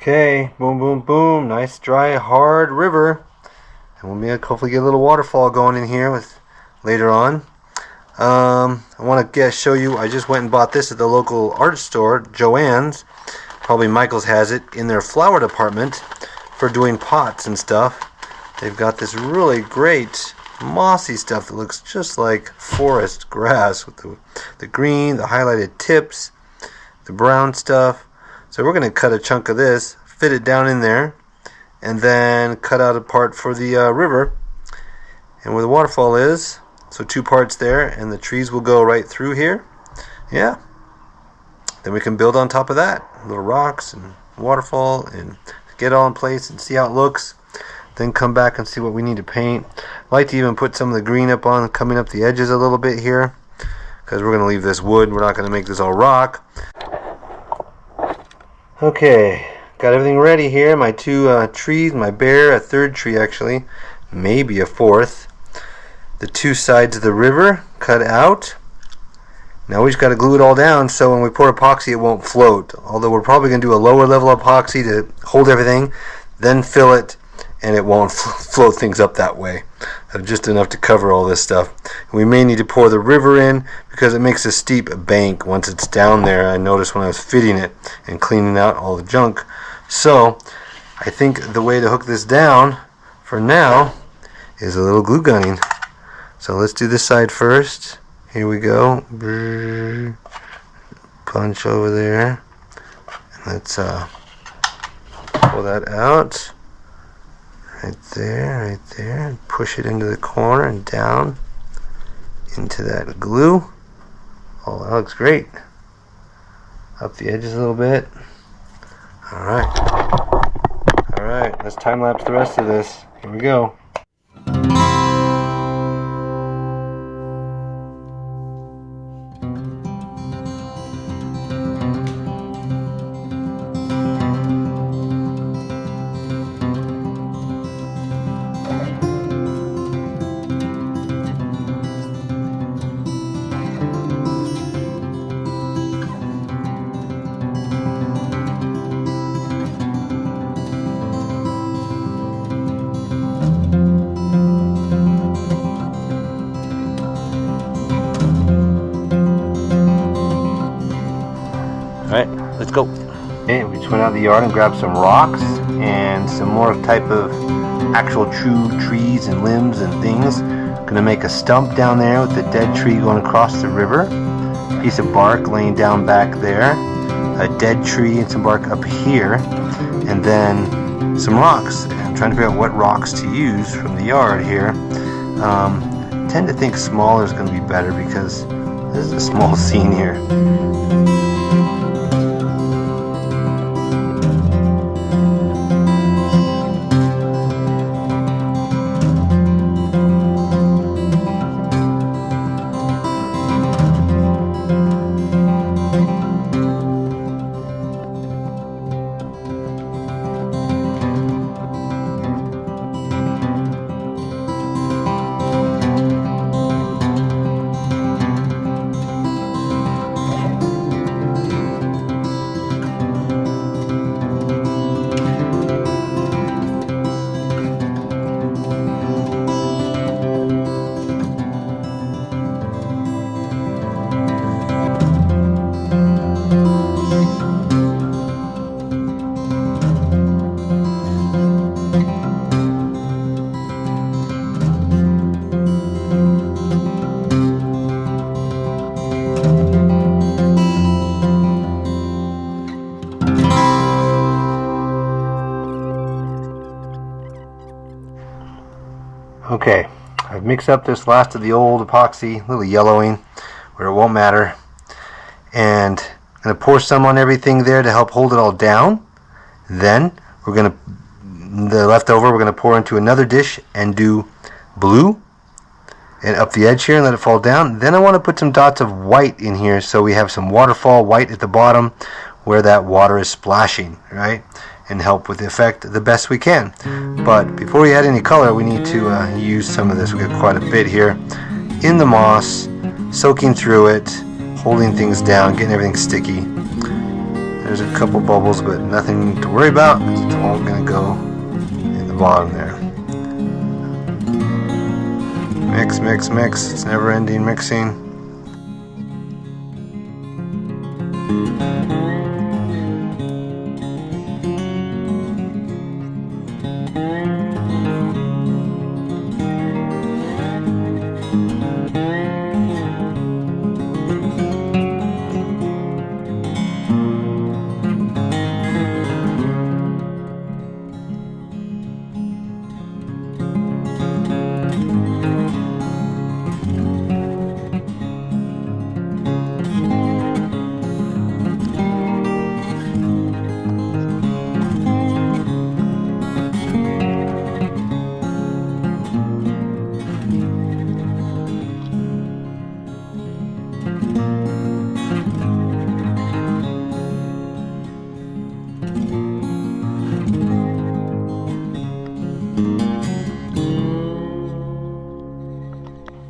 Okay, boom, boom, boom. Nice, dry, hard river. And we'll hopefully get a little waterfall going in here with later on. I want to show you. I just went and bought this at the local art store, Joann's. Probably Michael's has it in their flower department for doing pots and stuff. They've got this really great mossy stuff that looks just like forest grass with the green, the highlighted tips, the brown stuff. So we're going to cut a chunk of this, fit it down in there, and then cut out a part for the river and where the waterfall is. So 2 parts there, and the trees will go right through here. Yeah. Then we can build on top of that. Little rocks and waterfall and get it all in place and see how it looks. Then come back and see what we need to paint. I like to even put some of the green up on, coming up the edges a little bit here, because we're going to leave this wood. We're not going to make this all rock. Okay, got everything ready here. My 2 trees, my bear, a 3rd tree actually, maybe a 4th. The 2 sides of the river cut out. Now we just got to glue it all down so when we pour epoxy it won't float. Although we're probably going to do a lower level epoxy to hold everything, then fill it, and it won't float things up that way. Just enough to cover all this stuff. We may need to pour the river in because it makes a steep bank once it's down there. I noticed when I was fitting it and cleaning out all the junk. So I think the way to hook this down for now is a little glue gunning. So let's do this side first. Here we go. Punch over there. Let's pull that out. Right there, and push it into the corner and down into that glue. Oh, that looks great. Up the edges a little bit. Alright, let's time lapse the rest of this. Here we go. Alright, let's go. Okay, we just went out in the yard and grabbed some rocks and some more type of actual true trees and limbs and things. Gonna make a stump down there with the dead tree going across the river. A piece of bark laying down back there. A dead tree and some bark up here. And then some rocks. I'm trying to figure out what rocks to use from the yard here. Tend to think smaller is going to be better because this is a small scene here. Okay, I've mixed up this last of the old epoxy, a little yellowing, where it won't matter. And I'm going to pour some on everything there to help hold it all down. Then the leftover we're going to pour into another dish and do blue and up the edge here and let it fall down. Then I want to put some dots of white in here so we have some waterfall white at the bottom where that water is splashing, right? And help with the effect the best we can. But before we add any color, we need to use some of this. We got quite a bit here in the moss, soaking through it, holding things down, getting everything sticky. There's a couple bubbles, but nothing to worry about. It's all gonna go in the bottom there. Mix, mix, mix. It's never ending mixing.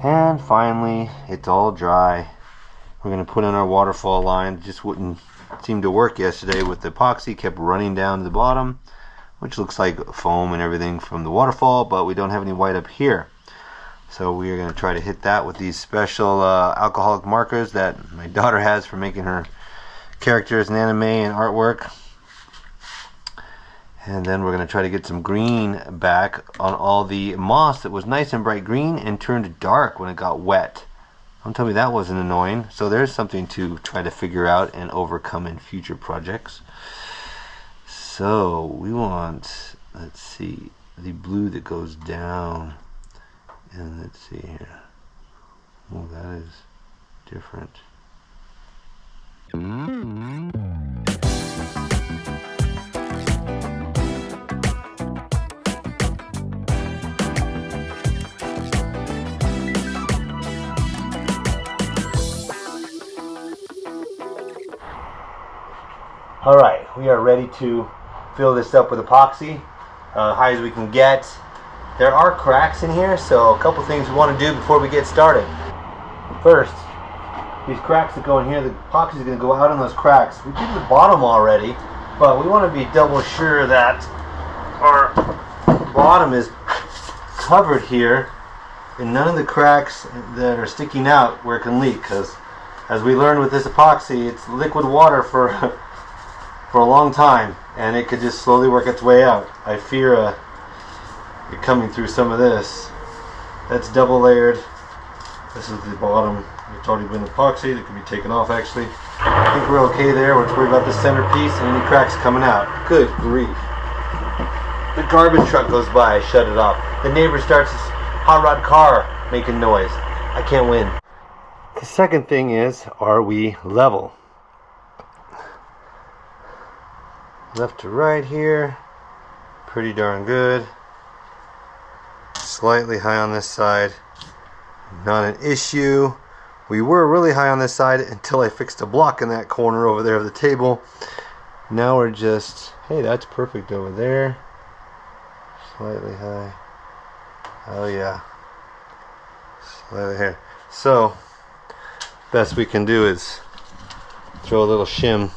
And finally, it's all dry. We're going to put in our waterfall line. It just wouldn't seem to work yesterday with the epoxy. Kept running down to the bottom, which looks like foam and everything from the waterfall, but we don't have any white up here. So we are going to try to hit that with these special alcoholic markers that my daughter has for making her characters in anime and artwork. And then we're going to try to get some green back on all the moss that was nice and bright green and turned dark when it got wet. Don't tell me that wasn't annoying. So there's something to try to figure out and overcome in future projects. So we want, let's see, the blue that goes down. And let's see here. Oh, that is different. Alright, we are ready to fill this up with epoxy, high as we can get. There are cracks in here, so a couple things we want to do before we get started. First, these cracks that go in here, the epoxy is going to go out in those cracks. We did the bottom already, but we want to be double sure that our bottom is covered here and none of the cracks that are sticking out where it can leak, because as we learned with this epoxy, it's liquid water for a long time, and it could just slowly work its way out. I fear it coming through some of this. That's double layered. This is the bottom. It's already been epoxy. That can be taken off actually. I think we're okay there. We'll just worry about the centerpiece and any cracks coming out. Good grief. The garbage truck goes by. I shut it off. The neighbor starts his hot rod car making noise. I can't win. The second thing is, are we level? Left to right here, pretty darn good. Slightly high on this side, not an issue. We were really high on this side until I fixed a block in that corner over there of the table. Now we're just, hey, that's perfect over there. Slightly high. Oh yeah, slightly here. So best we can do is throw a little shim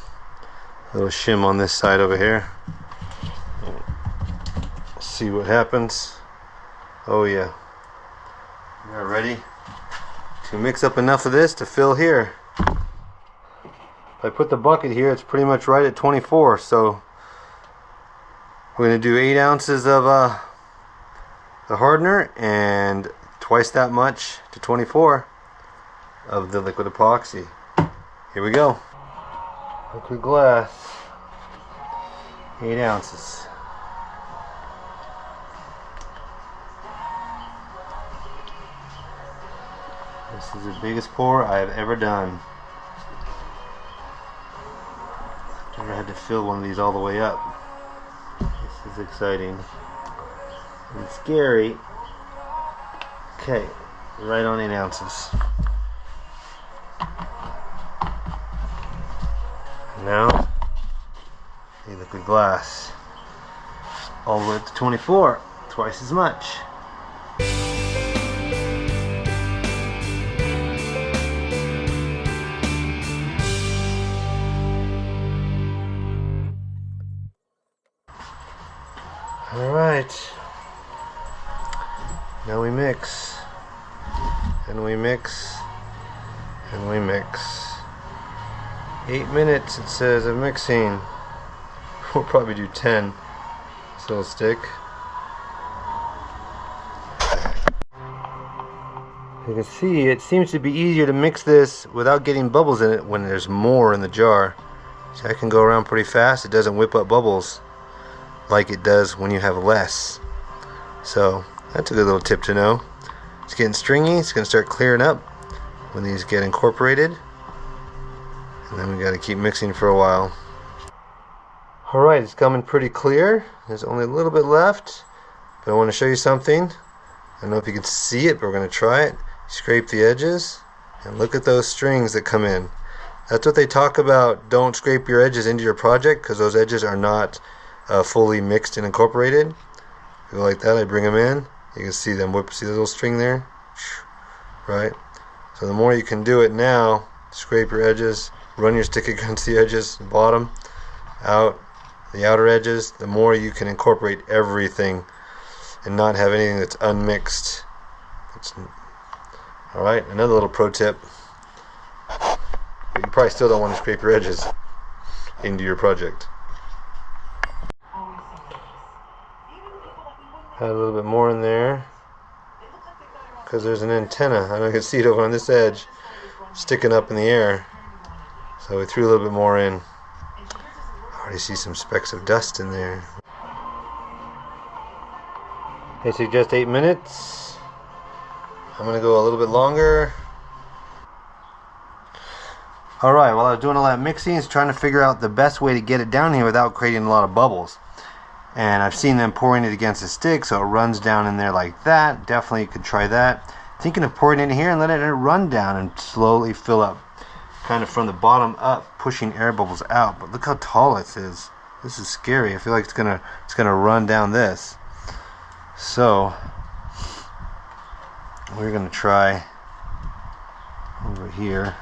on this side over here. See what happens. Oh yeah. We are ready to mix up enough of this to fill here. If I put the bucket here, it's pretty much right at 24. So we're going to do 8 ounces of the hardener and twice that much to 24 of the liquid epoxy. Here we go. Liquid glass, 8 ounces. This is the biggest pour I have ever done. Never had to fill one of these all the way up. This is exciting and scary. Okay, right on 8 ounces. Now, the liquid glass, all the way up to 24, twice as much. Alright. Now we mix. And we mix. And we mix. 8 minutes it says of mixing. We'll probably do 10. This little stick. You can see it seems to be easier to mix this without getting bubbles in it when there's more in the jar. So I can go around pretty fast. It doesn't whip up bubbles like it does when you have less. So that's a good little tip to know. It's getting stringy. It's going to start clearing up when these get incorporated. And then we got to keep mixing for a while. Alright, it's coming pretty clear. There's only a little bit left. But I want to show you something. I don't know if you can see it, but we're going to try it. Scrape the edges and look at those strings that come in. That's what they talk about. Don't scrape your edges into your project because those edges are not fully mixed and incorporated. Go like that. I bring them in. You can see them whip. See the little string there? Right? So the more you can do it now, scrape your edges, run your stick against the edges, bottom, out, the outer edges, the more you can incorporate everything and not have anything that's unmixed. Alright, another little pro tip. But you probably still don't want to scrape your edges into your project. Add a little bit more in there because there's an antenna. I don't know if you can see it over on this edge sticking up in the air. So we threw a little bit more in. I already see some specks of dust in there. They suggest 8 minutes. I'm going to go a little bit longer. Alright, while I was doing all that mixing, I was trying to figure out the best way to get it down here without creating a lot of bubbles. And I've seen them pouring it against a stick so it runs down in there like that. Definitely you could try that. Thinking of pouring it in here and letting it run down and slowly fill up. Kind of from the bottom up, pushing air bubbles out. But look how tall this is. This is scary. I feel like it's gonna run down this. So we're gonna try over here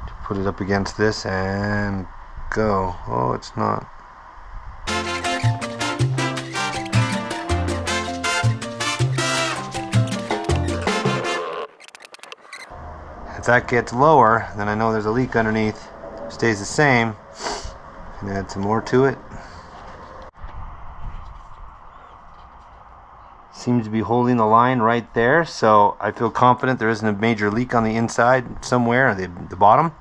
to put it up against this and go. Oh, it's not. If that gets lower, then I know there's a leak underneath. Stays the same, and add some more to it. Seems to be holding the line right there, so I feel confident there isn't a major leak on the inside somewhere, the bottom,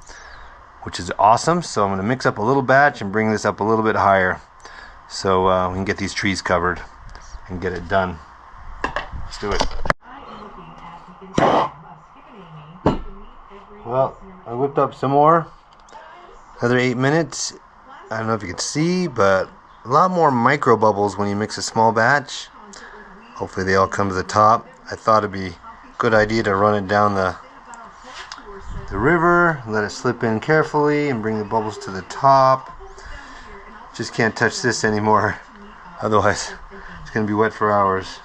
which is awesome. So I'm going to mix up a little batch and bring this up a little bit higher so we can get these trees covered and get it done. Let's do it. Well, I whipped up some more. Another 8 minutes. I don't know if you can see, but a lot more micro bubbles when you mix a small batch. Hopefully they all come to the top. I thought it'd be a good idea to run it down the river, let it slip in carefully and bring the bubbles to the top. Just can't touch this anymore, otherwise it's going to be wet for hours.